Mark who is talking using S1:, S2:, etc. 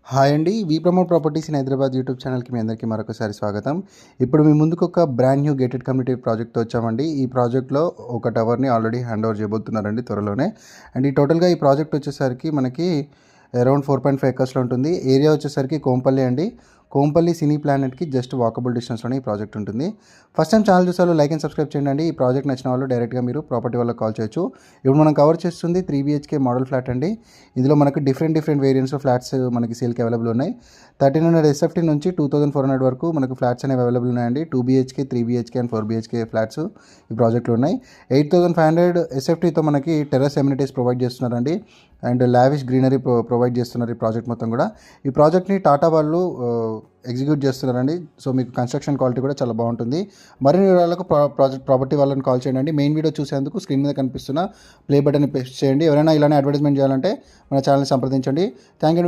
S1: Hi అండి. We promote properties in Hyderabad YouTube ఛానల్‌కి మీ అందరికీ మరొకసారి స్వాగతం. ఇప్పుడు మీ ముందుకు ఒక బ్రాండ్ న్యూ గేటెడ్ కమ్యూనిటీ ప్రాజెక్ట్‌తో వచ్చామండి. ఈ ప్రాజెక్ట్‌లో ఒక టవర్‌ని ఆల్రెడీ హ్యాండ్ ఓవర్ చేయబోతున్నారండి త్వరలోనే. అండ్ టోటల్‌గా ఈ ప్రాజెక్ట్ వచ్చేసరికి మనకి అరౌండ్ 4.5 ఎకర్స్‌లో ఉంటుంది. ఏరియా వచ్చేసరికి కోంపల్లి అండి. కోంపల్లి సినీ ప్లానెట్‌కి జస్ట్ వాకబుల్ డిస్టెన్స్‌లోనే ఈ ప్రాజెక్ట్ ఉంటుంది. ఫస్ట్ టైం ఛానల్ చూసే వాళ్ళు లైక్ అండ్ సబ్స్క్రైబ్ చేయండి. ఈ ప్రాజెక్ట్ నచ్చిన వాళ్ళు డైరెక్ట్గా మీరు ప్రాపర్టీ వాళ్ళకి కాల్ చేయొచ్చు. ఇప్పుడు మనం కవర్ చేస్తుంది 3 BHK మోడల్ ఫ్లాట్ అండి. ఇందులో మనకు డిఫరెంట్ వేరియంట్స్‌లో ఫ్లాట్స్ మనకి సేల్‌కి అవైలబుల్ ఉన్నాయి. 1300 SFT నుంచి 2400 వరకు మనకు ఫ్లాట్స్ అనేవి అవైలబుల్ ఉన్నాయండి. 2 BHK, 3 BHK and 4 BHK flats ఈ ప్రాజెక్ట్లో ఉన్నాయి. 8500 SFTతో మనకి టెర్రస్ ఎమ్యూనిటీస్ ప్రొవైడ్ చేస్తున్నారండి. అండ్ లావిష్ గ్రీనరీ ప్రొవైడ్ చేస్తున్నారు ఈ ప్రాజెక్ట్ మొత్తం కూడా. ఈ ప్రాజెక్ట్ని టాటా వాళ్ళు ఎగ్జిక్యూట్ చేస్తున్నారండి. సో మీకు కన్స్ట్రక్షన్ క్వాలిటీ కూడా చాలా బాగుంటుంది. మరిన్ని వివరాలకు ప్రాపర్టీ వాళ్ళని కాల్ చేయండి. మెయిన్ వీడియో చూసేందుకు స్క్రీన్ మీద కనిపిస్తున్న ప్లే బటన్ని ప్రెస్ చేయండి. ఎవరైనా ఇలానే అడ్వర్టైజ్మెంట్ చేయాలంటే మన ఛానల్ని సంప్రదించండి. Thank you.